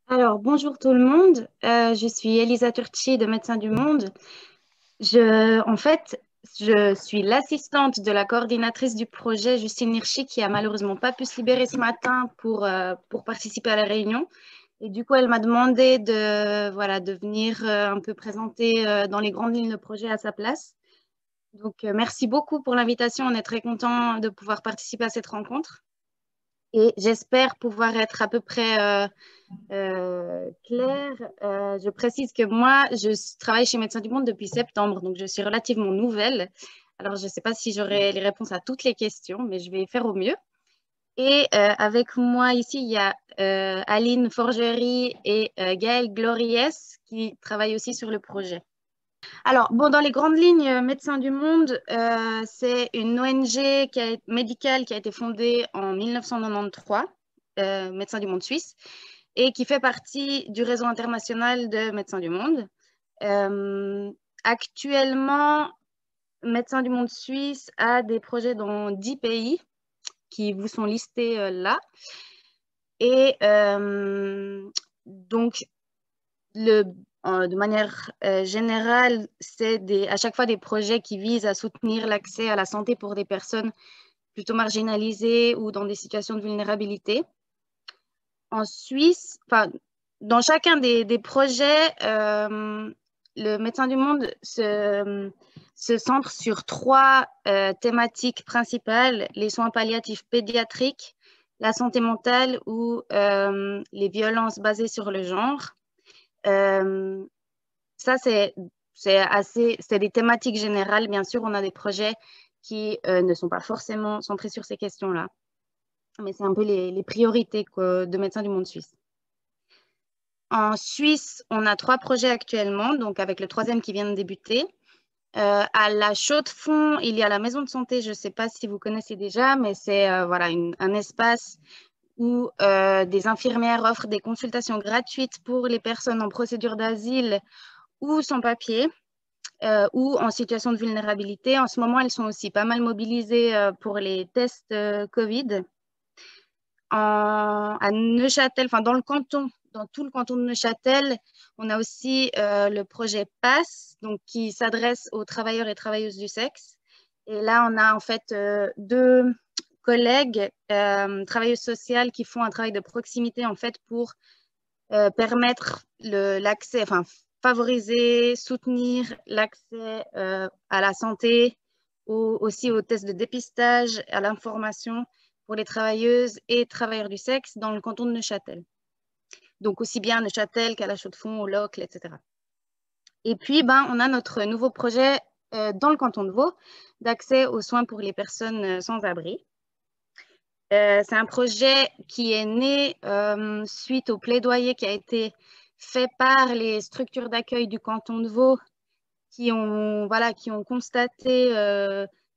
Alors, bonjour tout le monde. Je suis Elisa Turchi de Médecins du Monde. En fait, je suis l'assistante de la coordinatrice du projet, Justine Hirschi, qui a malheureusement pas pu se libérer ce matin pour participer à la réunion. Et du coup, elle m'a demandé de venir un peu présenter dans les grandes lignes le projet à sa place. Donc, merci beaucoup pour l'invitation. On est très content de pouvoir participer à cette rencontre. Et j'espère pouvoir être à peu près claire. Je précise que moi, je travaille chez Médecins du Monde depuis septembre, donc je suis relativement nouvelle. Alors, je ne sais pas si j'aurai les réponses à toutes les questions, mais je vais faire au mieux. Et avec moi ici, il y a Aline Forgerie et Gaëlle Gloriès qui travaillent aussi sur le projet. Alors, bon, dans les grandes lignes, Médecins du Monde, c'est une ONG médicale qui a été fondée en 1993, Médecins du Monde suisse, et qui fait partie du réseau international de Médecins du Monde. Euh, Actuellement, Médecins du Monde suisse a des projets dans 10 pays qui vous sont listés là. Et donc, de manière générale, c'est à chaque fois des projets qui visent à soutenir l'accès à la santé pour des personnes plutôt marginalisées ou dans des situations de vulnérabilité. En Suisse, dans chacun des projets, le Médecin du Monde se centre sur trois thématiques principales, les soins palliatifs pédiatriques, la santé mentale ou les violences basées sur le genre. Euh, Ça, c'est des thématiques générales. Bien sûr, on a des projets qui ne sont pas forcément centrés sur ces questions-là, mais c'est un peu les priorités de Médecins du Monde suisse. En Suisse, on a trois projets actuellement, donc avec le troisième qui vient de débuter. À la Chaux-de-Fonds, il y a la maison de santé. Je ne sais pas si vous connaissez déjà, mais c'est un espace où des infirmières offrent des consultations gratuites pour les personnes en procédure d'asile ou sans papier ou en situation de vulnérabilité. En ce moment, elles sont aussi pas mal mobilisées pour les tests Covid. À Neuchâtel, enfin dans tout le canton de Neuchâtel, on a aussi le projet PASS, donc qui s'adresse aux travailleurs et travailleuses du sexe. Et là, on a en fait deux collègues travailleuses sociales qui font un travail de proximité en fait pour permettre l'accès, enfin favoriser, soutenir l'accès à la santé, aussi aux tests de dépistage, à l'information pour les travailleuses et travailleurs du sexe dans le canton de Neuchâtel. Donc aussi bien à Neuchâtel qu'à la Chaux-de-Fonds, au Locle, etc. Et puis, on a notre nouveau projet dans le canton de Vaud d'accès aux soins pour les personnes sans abri. C'est un projet qui est né suite au plaidoyer qui a été fait par les structures d'accueil du canton de Vaud qui ont constaté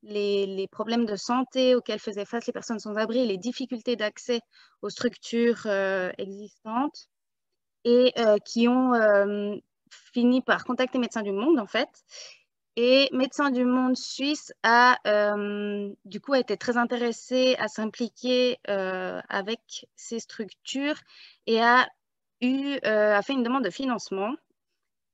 les problèmes de santé auxquels faisaient face les personnes sans abri, les difficultés d'accès aux structures existantes et qui ont fini par contacter Médecins du Monde, en fait. Et Médecins du Monde suisse du coup, a été très intéressé à s'impliquer avec ces structures et a fait une demande de financement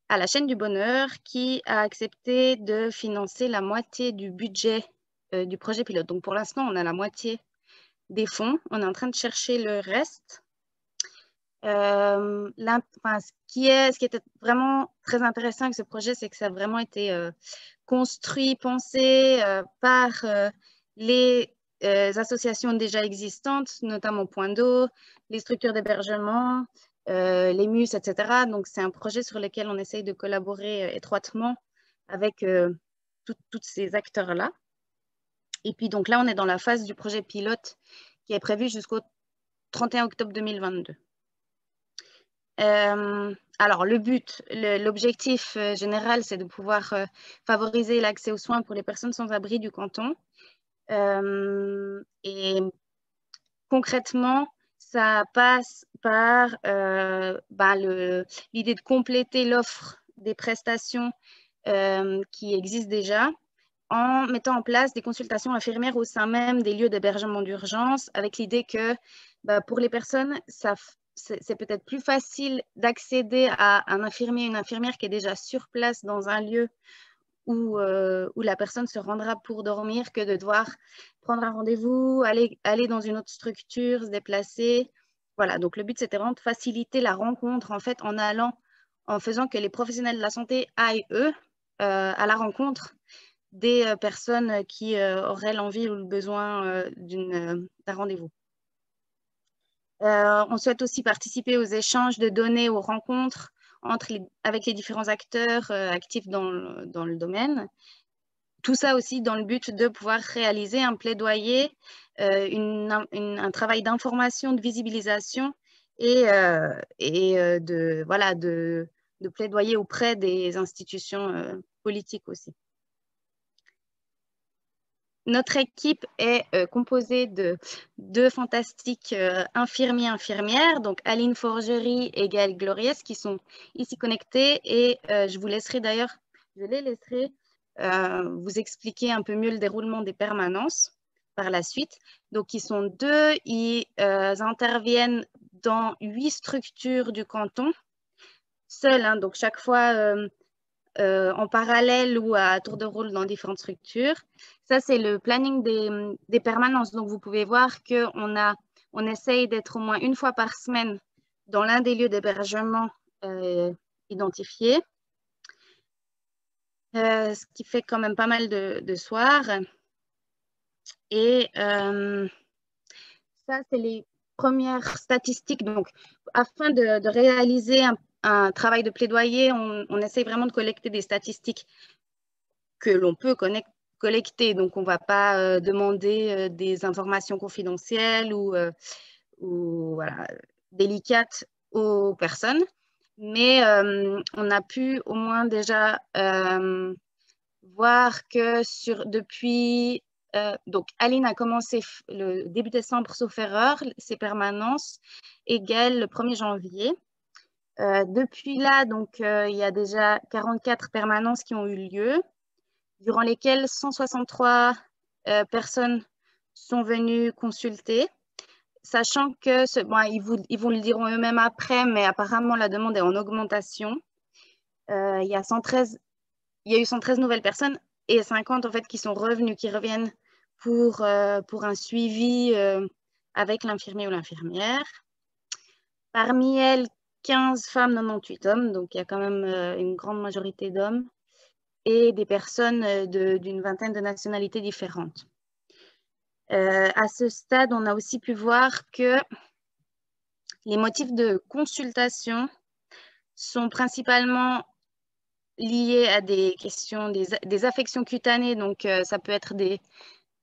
à la chaîne du bonheur qui a accepté de financer la moitié du budget du projet pilote. Donc, pour l'instant, on a la moitié des fonds. On est en train de chercher le reste. Ce qui était vraiment très intéressant avec ce projet, c'est que ça a vraiment été construit, pensé par les associations déjà existantes, notamment Point d'eau, les structures d'hébergement, les MUS, etc. Donc, c'est un projet sur lequel on essaye de collaborer étroitement avec tous ces acteurs-là. Et puis, donc là, on est dans la phase du projet pilote qui est prévu jusqu'au 31 octobre 2022. Alors, l'objectif général, c'est de pouvoir favoriser l'accès aux soins pour les personnes sans abri du canton. Et concrètement, ça passe par l'idée de compléter l'offre des prestations qui existent déjà en mettant en place des consultations infirmières au sein même des lieux d'hébergement d'urgence avec l'idée que pour les personnes, c'est peut-être plus facile d'accéder à un infirmier, une infirmière qui est déjà sur place dans un lieu où la personne se rendra pour dormir que de devoir prendre un rendez-vous, aller dans une autre structure, se déplacer. Voilà, donc le but, c'était vraiment de faciliter la rencontre en fait en faisant que les professionnels de la santé aillent, eux, à la rencontre des personnes qui auraient l'envie ou le besoin d'un rendez-vous. On souhaite aussi participer aux échanges de données, aux rencontres avec les différents acteurs actifs dans le domaine. Tout ça aussi dans le but de pouvoir réaliser un plaidoyer, un travail d'information, de visibilisation et de plaidoyer auprès des institutions politiques aussi. Notre équipe est composée de deux fantastiques infirmiers-infirmières, donc Aline Forgerie et Gaëlle Gloriès, qui sont ici connectés. Et je les laisserai vous expliquer un peu mieux le déroulement des permanences par la suite. Donc, ils sont deux, ils interviennent dans 8 structures du canton, seuls, hein, donc chaque fois en parallèle ou à tour de rôle dans différentes structures. Ça, c'est le planning des permanences. Donc, vous pouvez voir qu'on essaye d'être au moins une fois par semaine dans l'un des lieux d'hébergement identifiés, ce qui fait quand même pas mal de soirs. Et ça, c'est les premières statistiques. Donc, afin de réaliser un travail de plaidoyer, on essaye vraiment de collecter des statistiques que l'on peut collecter. Donc, on ne va pas demander des informations confidentielles ou voilà, délicates aux personnes. Mais on a pu au moins déjà voir que depuis... donc, Aline a commencé le début décembre, sauf erreur, ses permanences, et Gaëlle le 1er janvier. Depuis là, donc, il y a déjà 44 permanences qui ont eu lieu, durant lesquelles 163 personnes sont venues consulter, sachant que, ils vous le diront eux-mêmes après, mais apparemment la demande est en augmentation. Il y a eu 113 nouvelles personnes et 50 en fait qui sont revenues, qui reviennent pour un suivi avec l'infirmier ou l'infirmière. Parmi elles, 15 femmes, 98 hommes, donc il y a quand même une grande majorité d'hommes et des personnes d'une vingtaine de nationalités différentes. À ce stade, on a aussi pu voir que les motifs de consultation sont principalement liés à des questions, des affections cutanées, donc ça peut être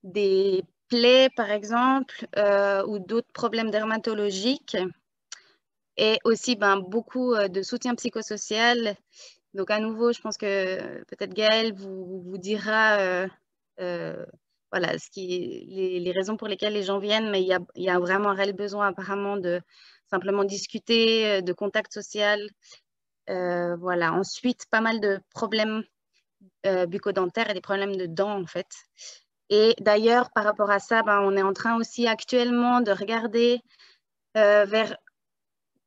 des plaies, par exemple, ou d'autres problèmes dermatologiques, et aussi beaucoup de soutien psychosocial. Donc, à nouveau, je pense que peut-être Gaëlle vous dira voilà, les raisons pour lesquelles les gens viennent, mais il y a vraiment un réel besoin apparemment de simplement discuter, de contact social. Voilà. Ensuite, pas mal de problèmes bucco-dentaires et des problèmes de dents, en fait. Et d'ailleurs, par rapport à ça, on est en train aussi actuellement de regarder vers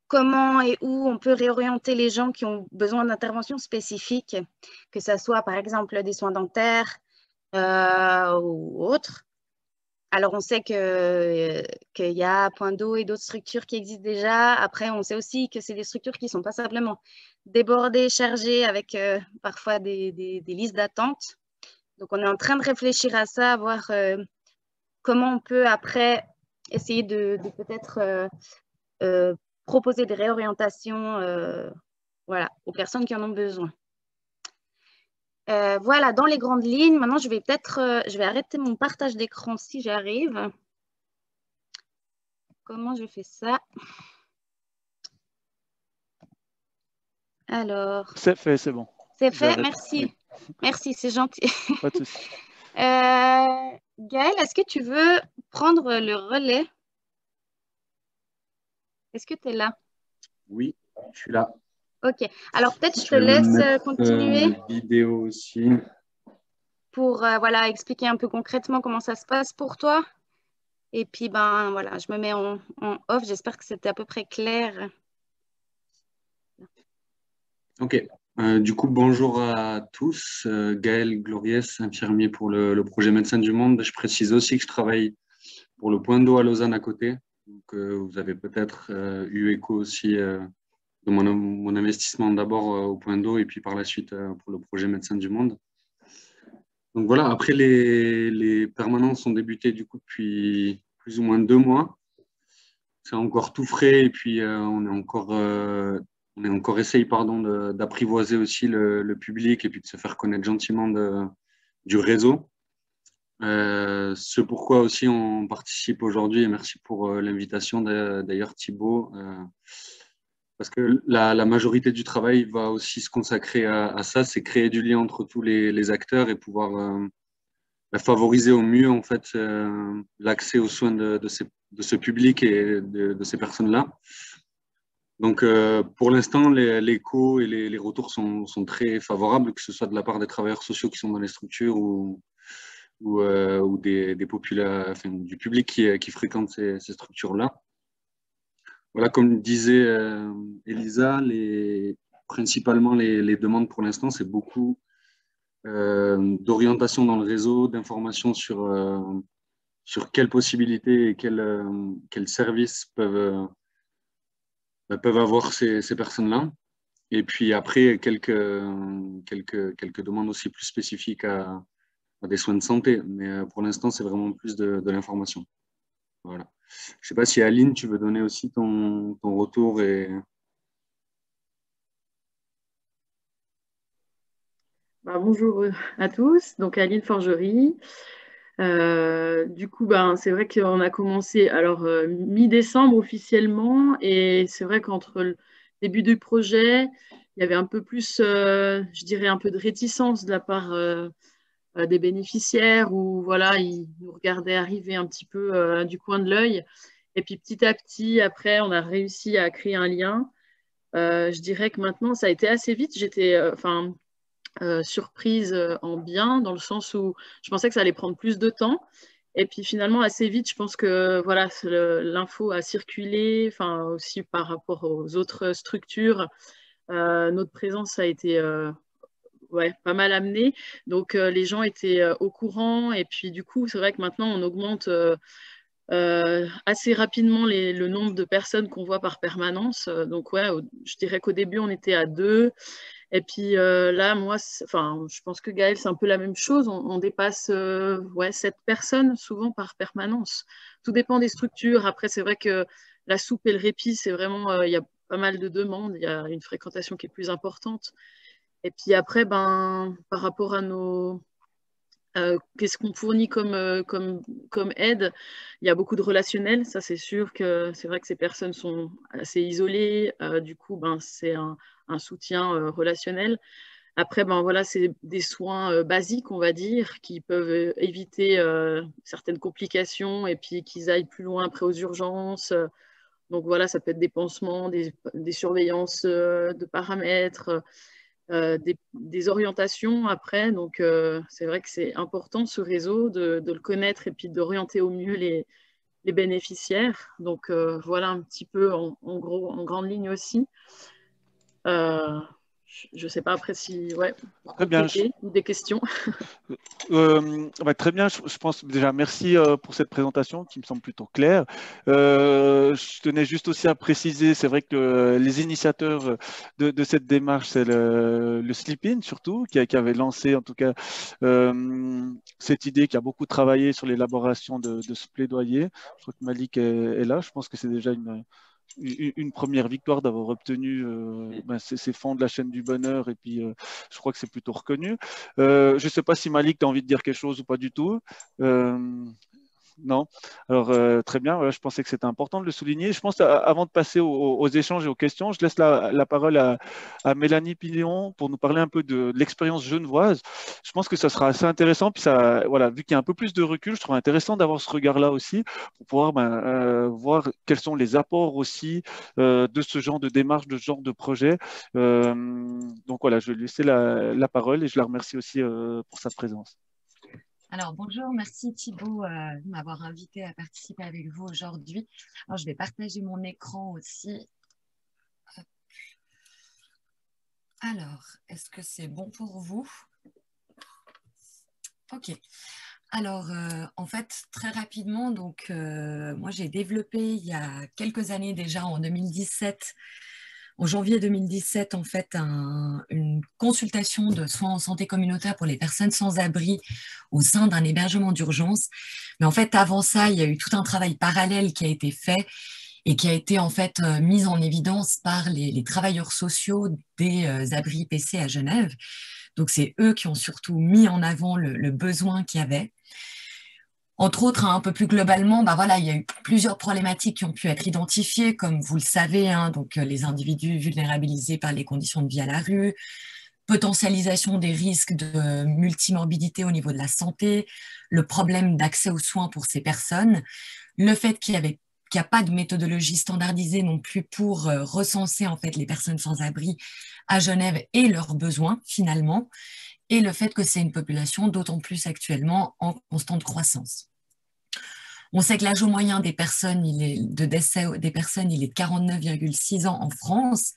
comment et où on peut réorienter les gens qui ont besoin d'interventions spécifiques, que ce soit par exemple des soins dentaires ou autres. Alors, on sait qu'il y a Point d'eau et d'autres structures qui existent déjà. Après, on sait aussi que c'est des structures qui ne sont pas simplement débordées, chargées, avec parfois des listes d'attente. Donc, on est en train de réfléchir à ça, à voir comment on peut après essayer de peut-être proposer des réorientations voilà, aux personnes qui en ont besoin. Voilà, dans les grandes lignes, maintenant je vais arrêter mon partage d'écran si j'arrive. Comment je fais ça? Alors. C'est fait, c'est bon. C'est fait, merci. Oui. Merci, c'est gentil. Pas de souci. Gaëlle, est-ce que tu veux prendre le relais? Est-ce que tu es là? Oui, je suis là. Ok, alors peut-être je te laisse continuer. Vidéo aussi. Pour voilà, expliquer un peu concrètement comment ça se passe pour toi. Et puis, ben voilà, je me mets en off. J'espère que c'était à peu près clair. Ok. Du coup, bonjour à tous. Gaël Gloriès, infirmier pour le projet Médecins du Monde. Je précise aussi que je travaille pour le Point d'eau à Lausanne à côté. Donc, vous avez peut-être eu écho aussi de mon investissement d'abord au Point d'eau et puis par la suite pour le projet Médecins du Monde. Donc voilà, après les permanences ont débuté du coup depuis plus ou moins 2 mois. C'est encore tout frais et puis on est encore essaye pardon d'apprivoiser aussi le public et puis de se faire connaître gentiment du réseau. Ce pourquoi aussi on participe aujourd'hui et merci pour l'invitation d'ailleurs Thibaut, parce que la majorité du travail va aussi se consacrer à ça, c'est créer du lien entre tous les acteurs et pouvoir favoriser au mieux en fait l'accès aux soins de ce public et de ces personnes-là. Donc pour l'instant, l'écho et les retours sont très favorables, que ce soit de la part des travailleurs sociaux qui sont dans les structures ou enfin, du public qui fréquente ces structures-là. Voilà, comme disait Elisa, principalement les demandes pour l'instant, c'est beaucoup d'orientation dans le réseau, d'informations sur quelles possibilités et quels services peuvent avoir ces personnes-là. Et puis après, quelques demandes aussi plus spécifiques à des soins de santé. Mais pour l'instant, c'est vraiment plus de l'information. Voilà. Je ne sais pas si Aline, tu veux donner aussi ton retour et... Bonjour à tous, donc Aline Forgerie. Du coup, c'est vrai qu'on a commencé alors mi-décembre officiellement, et c'est vrai qu'entre le début du projet, il y avait un peu plus, je dirais, un peu de réticence de la part des bénéficiaires, où voilà, ils nous regardaient arriver un petit peu du coin de l'œil. Et puis petit à petit, après, on a réussi à créer un lien. Je dirais que maintenant, ça a été assez vite. J'étais, surprise en bien, dans le sens où je pensais que ça allait prendre plus de temps. Et puis finalement, assez vite, je pense que voilà, l'info a circulé, enfin aussi par rapport aux autres structures. Notre présence a été ouais, pas mal amenée. Donc les gens étaient au courant. Et puis du coup, c'est vrai que maintenant, on augmente assez rapidement le nombre de personnes qu'on voit par permanence. Donc ouais, je dirais qu'au début, on était à 2. Et puis là, moi, enfin, je pense que Gaël, c'est un peu la même chose. On dépasse ouais, 7 personnes souvent par permanence. Tout dépend des structures. Après, c'est vrai que la soupe et le répit, c'est vraiment, il y a pas mal de demandes. Il y a une fréquentation qui est plus importante. Et puis après, par rapport à nos... qu'est-ce qu'on fournit comme aide? Il y a beaucoup de relationnel. Ça, c'est sûr que c'est vrai que ces personnes sont assez isolées. Du coup, c'est un soutien relationnel. Après, voilà, c'est des soins basiques, on va dire, qui peuvent éviter certaines complications et puis qu'ils aillent plus loin après aux urgences. Donc voilà, ça peut être des pansements, des surveillances de paramètres, des orientations après. Donc c'est vrai que c'est important ce réseau de le connaître et puis d'orienter au mieux les bénéficiaires. Donc voilà un petit peu en gros, en grande ligne aussi. Je ne sais pas après si, ouais, pour compléter, ou des questions. Très bien, je pense déjà merci pour cette présentation qui me semble plutôt claire. Je tenais juste aussi à préciser, c'est vrai que les initiateurs de cette démarche, c'est le Sleep-In surtout, qui avait lancé en tout cas cette idée, qui a beaucoup travaillé sur l'élaboration de ce plaidoyer. Je crois que Malik est là, je pense que c'est déjà une première victoire d'avoir obtenu ces fonds de la chaîne du bonheur, et puis je crois que c'est plutôt reconnu. Je ne sais pas si Malik, tu as envie de dire quelque chose ou pas du tout. Non. Alors, très bien. Voilà, je pensais que c'était important de le souligner. Je pense, avant de passer aux échanges et aux questions, je laisse la parole à Mélanie Pillon pour nous parler un peu de l'expérience genevoise. Je pense que ça sera assez intéressant. Puis ça, voilà, vu qu'il y a un peu plus de recul, je trouve intéressant d'avoir ce regard-là aussi pour pouvoir voir quels sont les apports aussi de ce genre de démarche, de ce genre de projet. Donc voilà, je vais lui laisser la parole et je la remercie aussi pour sa présence. Alors, bonjour, merci Thibaut de m'avoir invité à participer avec vous aujourd'hui. Alors, je vais partager mon écran aussi. Alors, est-ce que c'est bon pour vous? Ok. Alors, en fait, très rapidement, donc, moi, j'ai développé il y a quelques années déjà, en 2017, en janvier 2017, en fait, une consultation de soins en santé communautaire pour les personnes sans abri au sein d'un hébergement d'urgence. Mais en fait, avant ça, il y a eu tout un travail parallèle qui a été fait et qui a été en fait mis en évidence par les travailleurs sociaux des abris PC à Genève. Donc, c'est eux qui ont surtout mis en avant le besoin qu'il y avait. Entre autres, un peu plus globalement, bah voilà, il y a eu plusieurs problématiques qui ont pu être identifiées, comme vous le savez, donc les individus vulnérabilisés par les conditions de vie à la rue, potentialisation des risques de multimorbidité au niveau de la santé, le problème d'accès aux soins pour ces personnes, le fait qu'il n'y a pas de méthodologie standardisée non plus pour recenser en fait les personnes sans abri à Genève et leurs besoins finalement, et le fait que c'est une population d'autant plus actuellement en constante croissance. On sait que l'âge moyen des personnes, de décès des personnes, il est de 49,6 ans en France.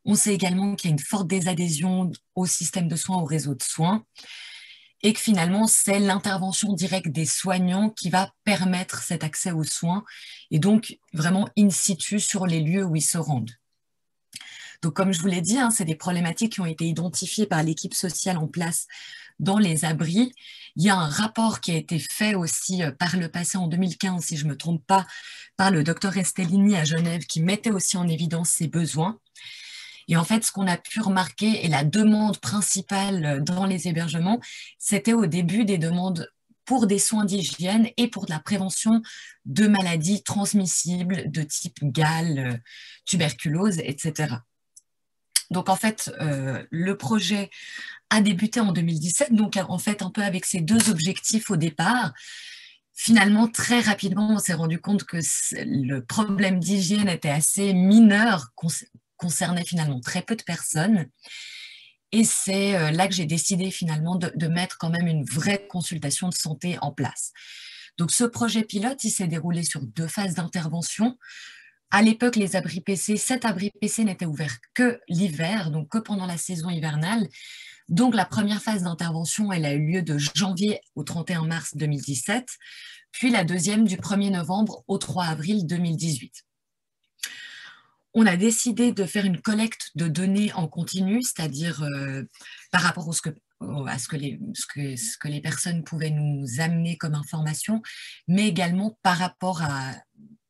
On sait également qu'il y a une forte désadhésion au système de soins, au réseau de soins, et que finalement, c'est l'intervention directe des soignants qui va permettre cet accès aux soins, et donc vraiment in situ sur les lieux où ils se rendent. Donc, comme je vous l'ai dit, c'est des problématiques qui ont été identifiées par l'équipe sociale en place dans les abris. Il y a un rapport qui a été fait aussi par le passé en 2015, si je ne me trompe pas, par le docteur Estellini à Genève, qui mettait aussi en évidence ces besoins. Et en fait, ce qu'on a pu remarquer, et la demande principale dans les hébergements, c'était au début des demandes pour des soins d'hygiène et pour de la prévention de maladies transmissibles de type gale, tuberculose, etc. Donc, en fait, le projet a débuté en 2017, donc en fait, un peu avec ces deux objectifs au départ. Finalement, très rapidement, on s'est rendu compte que le problème d'hygiène était assez mineur, concernait finalement très peu de personnes. Et c'est là que j'ai décidé finalement de mettre quand même une vraie consultation de santé en place. Donc, ce projet pilote, il s'est déroulé sur 2 phases d'intervention. À l'époque, les abris PC, 7 abris PC n'étaient ouverts que l'hiver, donc que pendant la saison hivernale. Donc, la première phase d'intervention, elle a eu lieu de janvier au 31 mars 2017, puis la deuxième du 1er novembre au 3 avril 2018. On a décidé de faire une collecte de données en continu, c'est-à-dire par rapport à ce que les personnes pouvaient nous amener comme information, mais également par rapport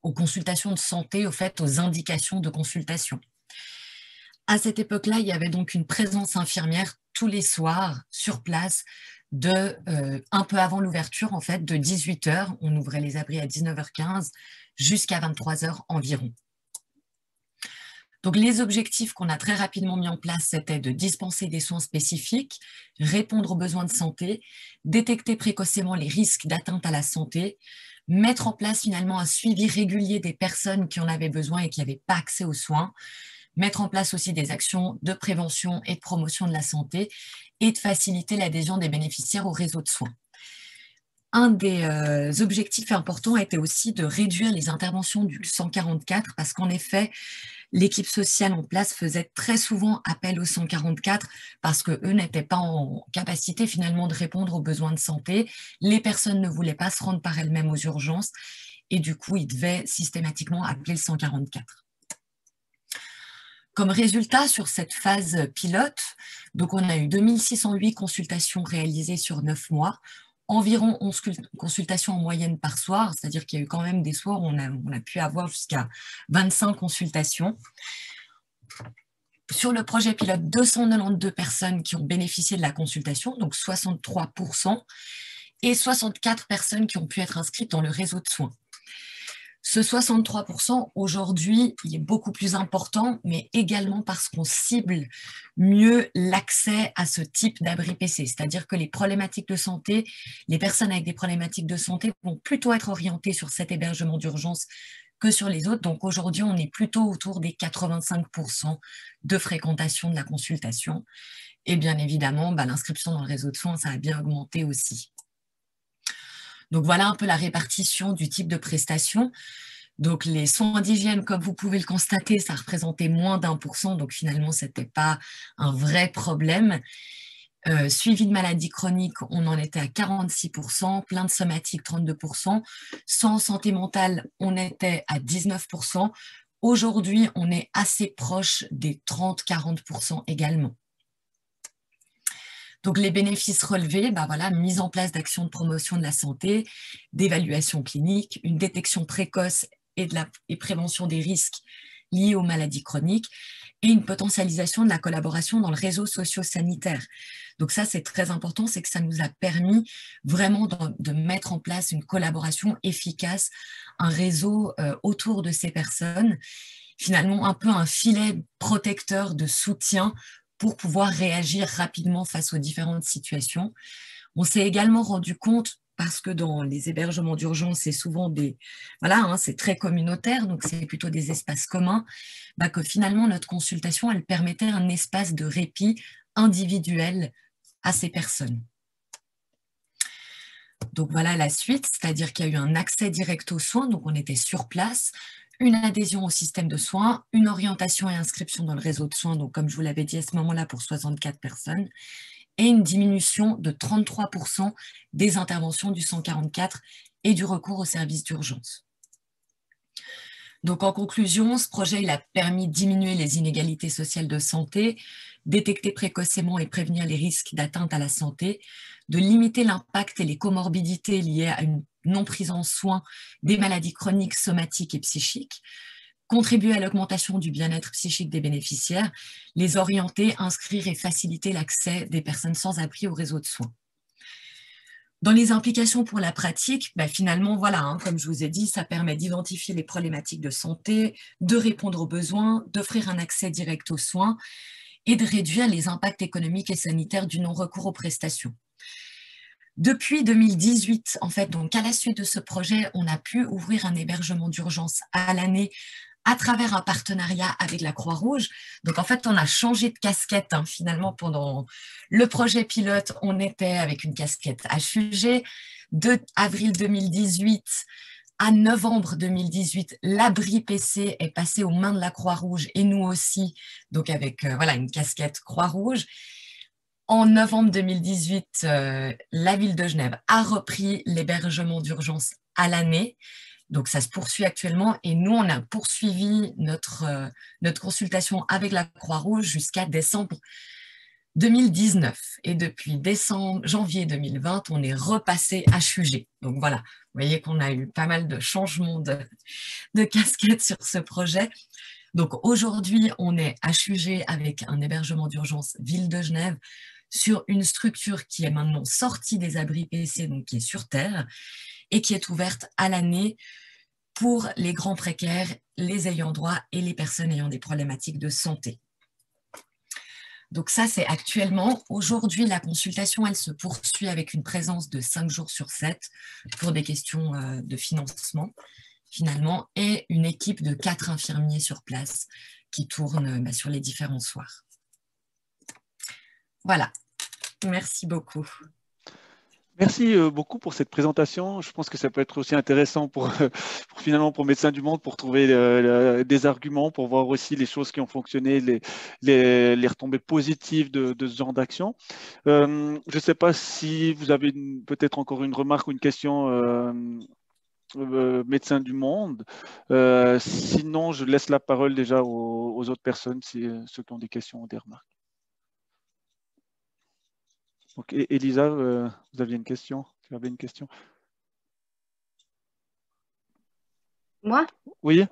aux consultations de santé, aux indications de consultation. À cette époque-là, il y avait donc une présence infirmière tous les soirs sur place, un peu avant l'ouverture, en fait, de 18h. On ouvrait les abris à 19h15 jusqu'à 23h environ. Donc, les objectifs qu'on a très rapidement mis en place, c'était de dispenser des soins spécifiques, répondre aux besoins de santé, détecter précocement les risques d'atteinte à la santé, mettre en place finalement un suivi régulier des personnes qui en avaient besoin et qui n'avaient pas accès aux soins, mettre en place aussi des actions de prévention et de promotion de la santé et de faciliter l'adhésion des bénéficiaires au réseau de soins. Un des objectifs importants était aussi de réduire les interventions du 144 parce qu'en effet, l'équipe sociale en place faisait très souvent appel au 144 parce qu'eux n'étaient pas en capacité finalement de répondre aux besoins de santé. Les personnes ne voulaient pas se rendre par elles-mêmes aux urgences et du coup, ils devaient systématiquement appeler le 144. Comme résultat, sur cette phase pilote, donc on a eu 2608 consultations réalisées sur 9 mois, environ 11 consultations en moyenne par soir, c'est-à-dire qu'il y a eu quand même des soirs où on a pu avoir jusqu'à 25 consultations. Sur le projet pilote, 292 personnes qui ont bénéficié de la consultation, donc 63%, et 64 personnes qui ont pu être inscrites dans le réseau de soins. Ce 63%, aujourd'hui, il est beaucoup plus important, mais également parce qu'on cible mieux l'accès à ce type d'abri PC. C'est-à-dire que les problématiques de santé, les personnes avec des problématiques de santé vont plutôt être orientées sur cet hébergement d'urgence que sur les autres. Donc aujourd'hui, on est plutôt autour des 85% de fréquentation de la consultation. Et bien évidemment, l'inscription dans le réseau de soins, ça a bien augmenté aussi. Donc, voilà un peu la répartition du type de prestation. Donc, les soins d'hygiène, comme vous pouvez le constater, ça représentait moins d'1%. Donc, finalement, ce n'était pas un vrai problème. Suivi de maladies chroniques, on en était à 46%, plaintes somatiques 32%, sans santé mentale, on était à 19%. Aujourd'hui, on est assez proche des 30-40% également. Donc, les bénéfices relevés, voilà, mise en place d'actions de promotion de la santé, d'évaluation clinique, une détection précoce et prévention des risques liés aux maladies chroniques, et une potentialisation de la collaboration dans le réseau socio-sanitaire. Donc ça, c'est très important, c'est que ça nous a permis vraiment de mettre en place une collaboration efficace, un réseau autour de ces personnes, finalement un peu un filet protecteur de soutien pour pouvoir réagir rapidement face aux différentes situations. On s'est également rendu compte, parce que dans les hébergements d'urgence, c'est souvent des... Voilà, hein, c'est très communautaire, donc c'est plutôt des espaces communs, que finalement, notre consultation, elle permettait un espace de répit individuel à ces personnes. Donc voilà la suite, c'est-à-dire qu'il y a eu un accès direct aux soins, donc on était sur place, une adhésion au système de soins, une orientation et inscription dans le réseau de soins, donc comme je vous l'avais dit à ce moment-là pour 64 personnes, et une diminution de 33% des interventions du 144 et du recours aux services d'urgence. Donc en conclusion, ce projet il a permis de diminuer les inégalités sociales de santé, détecter précocement et prévenir les risques d'atteinte à la santé, de limiter l'impact et les comorbidités liées à une non-prise en soin des maladies chroniques, somatiques et psychiques, contribuer à l'augmentation du bien-être psychique des bénéficiaires, les orienter, inscrire et faciliter l'accès des personnes sans abri au réseau de soins. Dans les implications pour la pratique, finalement, voilà, hein, comme je vous ai dit, ça permet d'identifier les problématiques de santé, de répondre aux besoins, d'offrir un accès direct aux soins et de réduire les impacts économiques et sanitaires du non-recours aux prestations. Depuis 2018, en fait, donc à la suite de ce projet, on a pu ouvrir un hébergement d'urgence à l'année à travers un partenariat avec la Croix-Rouge. Donc, en fait, on a changé de casquette. Hein. Finalement, pendant le projet pilote, on était avec une casquette HUG. De avril 2018 à novembre 2018, l'abri PC est passé aux mains de la Croix-Rouge et nous aussi, donc avec voilà, une casquette Croix-Rouge. En novembre 2018, la ville de Genève a repris l'hébergement d'urgence à l'année. Donc, ça se poursuit actuellement et nous, on a poursuivi notre consultation avec la Croix-Rouge jusqu'à décembre 2019. Et depuis janvier 2020, on est repassé HUG. Donc, voilà, vous voyez qu'on a eu pas mal de changements de casquettes sur ce projet. Donc, aujourd'hui, on est HUG avec un hébergement d'urgence Ville de Genève sur une structure qui est maintenant sortie des abris PC, donc qui est sur terre, et qui est ouverte à l'année pour les grands précaires, les ayants droit et les personnes ayant des problématiques de santé. Donc ça, c'est actuellement. Aujourd'hui, la consultation, elle se poursuit avec une présence de 5 jours sur 7 pour des questions de financement, finalement, et une équipe de 4 infirmiers sur place qui tournent sur les différents soirs. Voilà. Merci beaucoup. Merci beaucoup pour cette présentation. Je pense que ça peut être aussi intéressant finalement pour Médecins du Monde pour trouver des arguments, pour voir aussi les choses qui ont fonctionné, les retombées positives de ce genre d'action. Je ne sais pas si vous avez peut-être encore une remarque ou une question, Médecins du Monde. Sinon, je laisse la parole déjà aux autres personnes, ceux qui ont des questions ou des remarques. Donc, Elisa, vous aviez une question? Tu avais une question? Moi? Oui.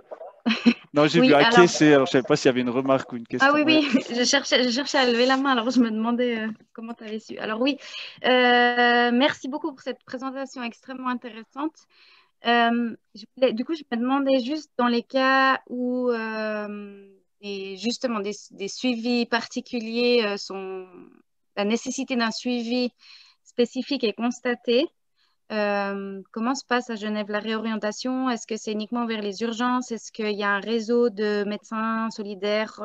Non, j'ai oui, vu acquiescer, alors je ne savais pas s'il y avait une remarque ou une question. Ah oui, oui, je cherchais à lever la main, alors je me demandais comment tu avais su. Alors oui, merci beaucoup pour cette présentation extrêmement intéressante. Du coup, je me demandais juste dans les cas où justement des suivis particuliers la nécessité d'un suivi spécifique est constatée. Comment se passe à Genève la réorientation? Est-ce que c'est uniquement vers les urgences? Est-ce qu'il y a un réseau de médecins solidaires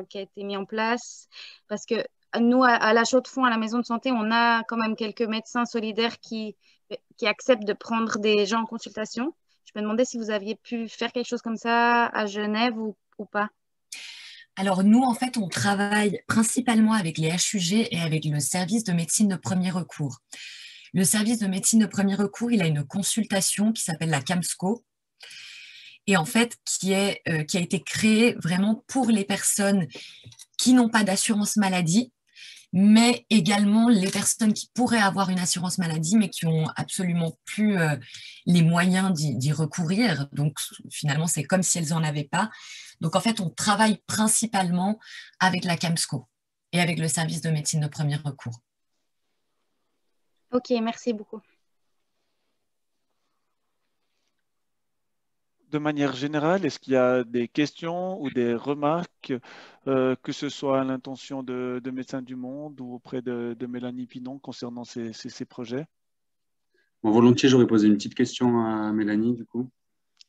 qui a été mis en place? Parce que nous, à la Chaux-de-Fonds, à la maison de santé, on a quand même quelques médecins solidaires qui qui acceptent de prendre des gens en consultation. Je me demandais si vous aviez pu faire quelque chose comme ça à Genève ou pas. Alors nous, en fait, on travaille principalement avec les HUG et avec le service de médecine de premier recours. Le service de médecine de premier recours, il a une consultation qui s'appelle la CAMSCO, et en fait, qui a été créée vraiment pour les personnes qui n'ont pas d'assurance maladie, mais également les personnes qui pourraient avoir une assurance maladie, mais qui n'ont absolument plus les moyens d'y recourir. Donc, finalement, c'est comme si elles n'en avaient pas. Donc, en fait, on travaille principalement avec la CAMSCO et avec le service de médecine de premier recours. Ok, merci beaucoup. De manière générale, est-ce qu'il y a des questions ou des remarques, que ce soit à l'intention de Médecins du Monde ou auprès de Mélanie Pinon concernant ces projets? Bon, volontiers, j'aurais posé une petite question à Mélanie, du coup.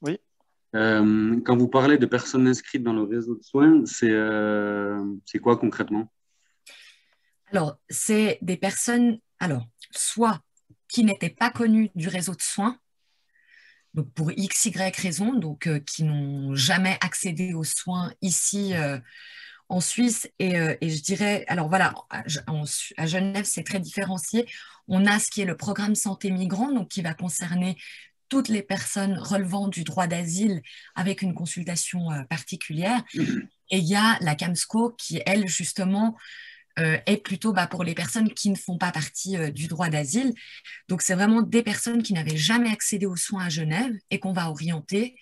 Oui. Quand vous parlez de personnes inscrites dans le réseau de soins, c'est quoi concrètement? Alors, c'est des personnes, soit qui n'étaient pas connues du réseau de soins, donc pour X, Y raison, donc qui n'ont jamais accédé aux soins ici en Suisse. Et je dirais, alors voilà, à Genève, c'est très différencié. On a ce qui est le programme santé migrant, donc qui va concerner toutes les personnes relevant du droit d'asile avec une consultation particulière. Et il y a la CAMSCO qui, elle, justement, est plutôt pour les personnes qui ne font pas partie du droit d'asile. Donc, c'est vraiment des personnes qui n'avaient jamais accédé aux soins à Genève et qu'on va orienter,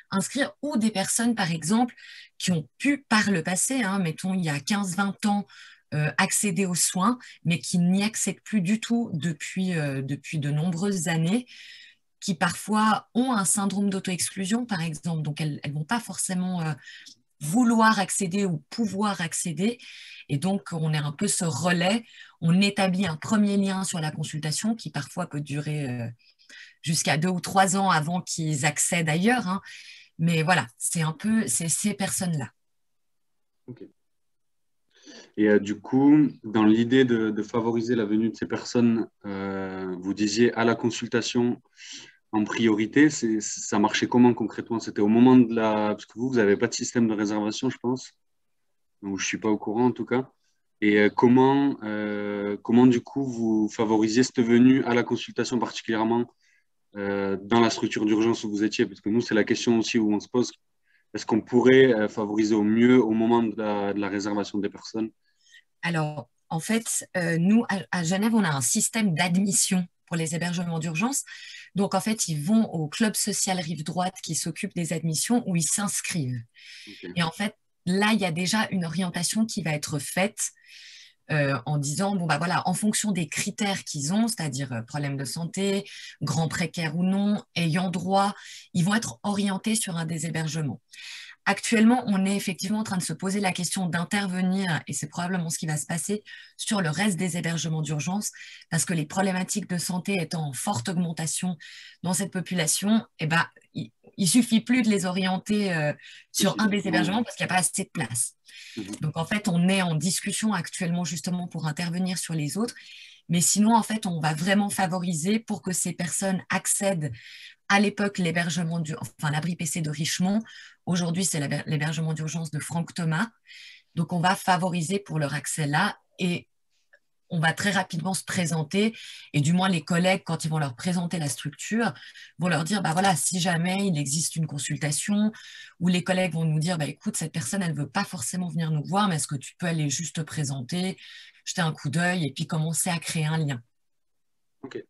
inscrire, ou des personnes, par exemple, qui ont pu par le passé, mettons il y a 15-20 ans, accéder aux soins, mais qui n'y accèdent plus du tout depuis de nombreuses années, qui parfois ont un syndrome d'auto-exclusion, par exemple. Donc, elles ne vont pas forcément vouloir accéder ou pouvoir accéder. Et donc, on est un peu ce relais. On établit un premier lien sur la consultation qui parfois peut durer jusqu'à 2 ou 3 ans avant qu'ils accèdent ailleurs. Mais voilà, c'est un peu ces personnes-là. Ok. Et du coup, dans l'idée de favoriser la venue de ces personnes, vous disiez à la consultation en priorité, ça marchait comment concrètement? C'était au moment de la... Parce que vous n'avez pas de système de réservation, je pense. Donc, je ne suis pas au courant en tout cas. Et comment du coup vous favorisiez cette venue à la consultation particulièrement dans la structure d'urgence où vous étiez? Parce que nous, c'est la question aussi où on se pose. Est-ce qu'on pourrait favoriser au mieux au moment de la réservation des personnes? Alors, en fait, nous, à Genève, on a un système d'admission pour les hébergements d'urgence. Donc, en fait, ils vont au club social Rive Droite qui s'occupe des admissions où ils s'inscrivent. Okay. Et en fait, là, il y a déjà une orientation qui va être faite en disant, bon, voilà, en fonction des critères qu'ils ont, c'est-à-dire problème de santé, grand précaire ou non, ayant droit, ils vont être orientés sur un des hébergements. Actuellement, on est effectivement en train de se poser la question d'intervenir, et c'est probablement ce qui va se passer, sur le reste des hébergements d'urgence, parce que les problématiques de santé étant en forte augmentation dans cette population, il ne suffit plus de les orienter sur un des hébergements parce qu'il n'y a pas assez de place. Donc, en fait, on est en discussion actuellement justement pour intervenir sur les autres. Mais sinon, en fait, on va vraiment favoriser pour que ces personnes accèdent à l'époque l'abri PC de Richemont. Aujourd'hui, c'est l'hébergement d'urgence de Franck Thomas. Donc, on va favoriser pour leur accès là et on va très rapidement se présenter et du moins les collègues, quand ils vont leur présenter la structure, vont leur dire, voilà, si jamais il existe une consultation, ou les collègues vont nous dire, écoute, cette personne, elle ne veut pas forcément venir nous voir, mais est-ce que tu peux aller juste te présenter, jeter un coup d'œil et puis commencer à créer un lien. Ok.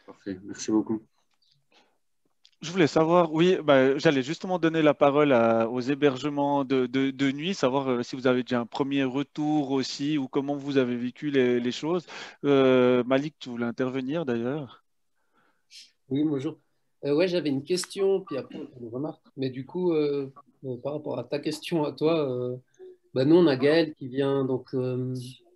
Parfait. Merci beaucoup. Je voulais savoir, oui, j'allais justement donner la parole aux hébergements de nuit, savoir si vous avez déjà un premier retour aussi ou comment vous avez vécu les choses. Malik, tu voulais intervenir d'ailleurs? Oui, bonjour. Ouais, j'avais une question, puis après une remarque. Mais du coup, par rapport à ta question à toi, nous, on a Gaël qui vient donc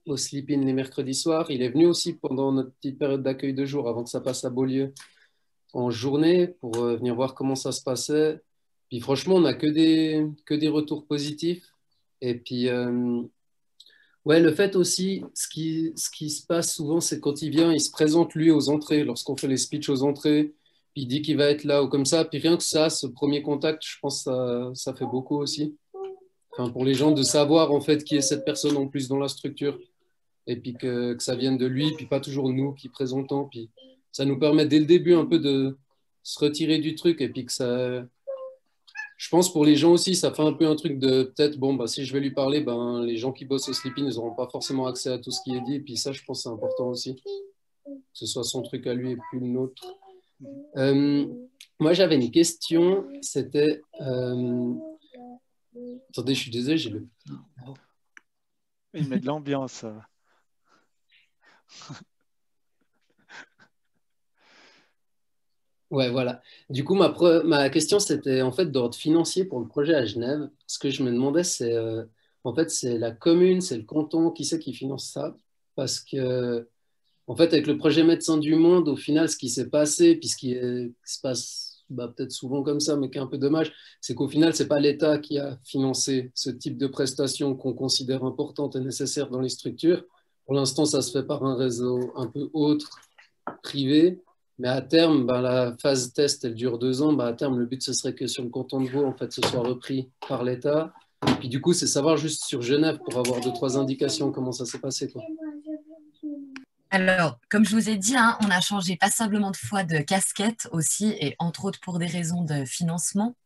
au Sleep-In les mercredis soirs. Il est venu aussi pendant notre petite période d'accueil de jour, avant que ça passe à Beaulieu, en journée, pour venir voir comment ça se passait. Puis franchement, on n'a que des retours positifs. Et puis, Ouais, le fait aussi, ce qui se passe souvent, c'est quand il vient, il se présente lui aux entrées, lorsqu'on fait les speeches aux entrées, puis il dit qu'il va être là ou comme ça. Puis rien que ça, ce premier contact, je pense que ça fait beaucoup aussi. Enfin, pour les gens de savoir en fait qui est cette personne en plus dans la structure. Et puis que ça vienne de lui, puis pas toujours nous qui présentons. Puis ça nous permet dès le début un peu de se retirer du truc. Et puis que ça, je pense pour les gens aussi, ça fait un peu un truc de peut-être, bon, bah, si je vais lui parler, ben, les gens qui bossent au Sleepy ils n'auront pas forcément accès à tout ce qui est dit. Et puis ça, je pense que c'est important aussi, que ce soit son truc à lui et plus le nôtre. Moi, j'avais une question, c'était... Attendez, je suis désolé, j'ai le... Il met de l'ambiance. Ouais, voilà. Du coup, ma question, c'était en fait d'ordre financier pour le projet à Genève. Ce que je me demandais, c'est en fait, c'est la commune, c'est le canton, qui c'est qui finance ça? Parce que, en fait, avec le projet Médecins du Monde, au final, ce qui s'est passé, puis qui se passe bah, peut-être souvent comme ça, mais qui est un peu dommage, c'est qu'au final, c'est pas l'État qui a financé ce type de prestations qu'on considère importantes et nécessaires dans les structures. Pour l'instant, ça se fait par un réseau un peu autre, privé. Mais à terme, ben, la phase test, elle dure 2 ans. Ben, à terme, le but, ce serait que sur le canton de Vaud, en fait, ce soit repris par l'État. Et puis du coup, c'est savoir juste sur Genève pour avoir 2-3 indications comment ça s'est passé, quoi. Alors, comme je vous ai dit, hein, on a changé passablement de fois de casquette aussi, et entre autres pour des raisons de financement.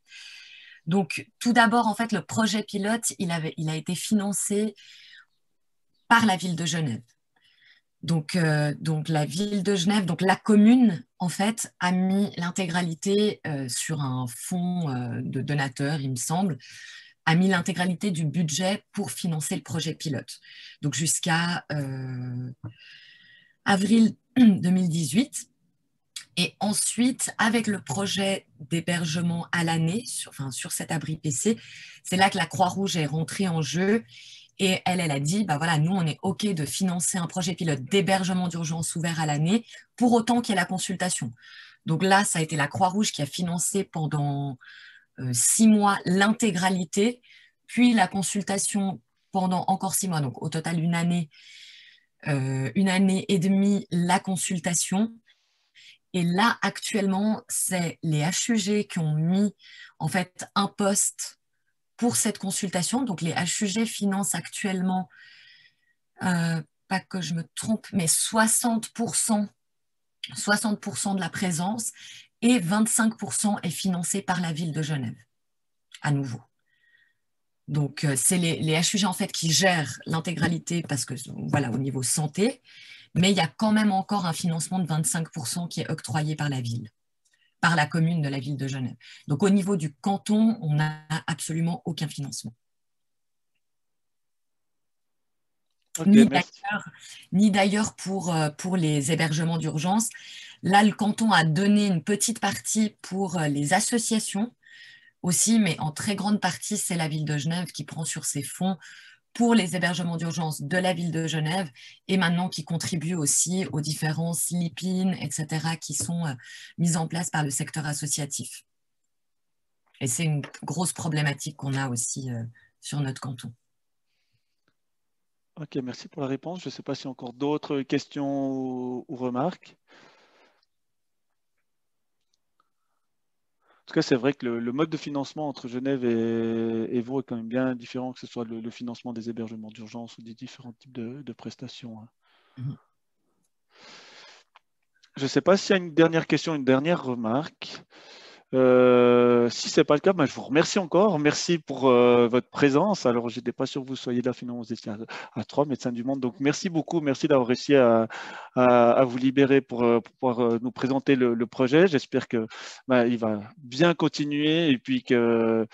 Donc, tout d'abord, en fait, le projet pilote, il a été financé par la ville de Genève. Donc, la ville de Genève, donc la commune, en fait, a mis l'intégralité sur un fonds de donateurs, il me semble, a mis l'intégralité du budget pour financer le projet pilote. Donc, jusqu'à avril 2018. Et ensuite, avec le projet d'hébergement à l'année, sur cet abri PC, c'est là que la Croix-Rouge est rentrée en jeu. Et elle a dit, bah voilà, nous, on est OK de financer un projet pilote d'hébergement d'urgence ouvert à l'année, pour autant qu'il y ait la consultation. Donc là, ça a été la Croix-Rouge qui a financé pendant 6 mois l'intégralité, puis la consultation pendant encore 6 mois, donc au total une année et demie, la consultation. Et là, actuellement, c'est les HUG qui ont mis en fait un poste pour cette consultation. Donc, les HUG financent actuellement, pas que je me trompe, mais 60% de la présence et 25% est financé par la ville de Genève, à nouveau. Donc, c'est les HUG en fait qui gèrent l'intégralité parce que, voilà, au niveau santé, mais il y a quand même encore un financement de 25% qui est octroyé par la ville, par la commune de la ville de Genève. Donc, au niveau du canton, on n'a absolument aucun financement. Okay, ni d'ailleurs pour les hébergements d'urgence. Là, le canton a donné une petite partie pour les associations aussi, mais en très grande partie, c'est la ville de Genève qui prend sur ses fonds pour les hébergements d'urgence de la ville de Genève et maintenant qui contribue aussi aux différents sleep-in, etc., qui sont mis en place par le secteur associatif. Et c'est une grosse problématique qu'on a aussi sur notre canton. Ok, merci pour la réponse. Je ne sais pas s'il y a encore d'autres questions ou remarques. En tout cas, c'est vrai que le mode de financement entre Genève et Vaud est quand même bien différent, que ce soit le financement des hébergements d'urgence ou des différents types de prestations. Je ne sais pas s'il y a une dernière question, une dernière remarque. Si ce n'est pas le cas, je vous remercie encore. Merci pour votre présence. Alors, je n'étais pas sûr que vous soyez là, finalement, vous étiez à 3 médecins du monde. Donc, merci beaucoup. Merci d'avoir réussi à vous libérer pour pouvoir nous présenter le projet. J'espère que il va bien continuer et puis que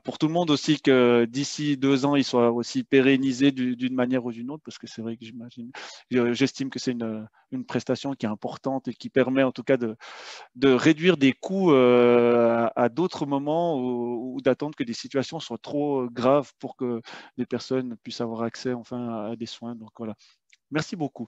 pour tout le monde aussi, que d'ici 2 ans, il soit aussi pérennisé d'une manière ou d'une autre, parce que c'est vrai que j'estime que c'est une prestation qui est importante et qui permet en tout cas de réduire des coûts à d'autres moments ou d'attendre que des situations soient trop graves pour que les personnes puissent avoir accès enfin à des soins. Donc voilà, merci beaucoup.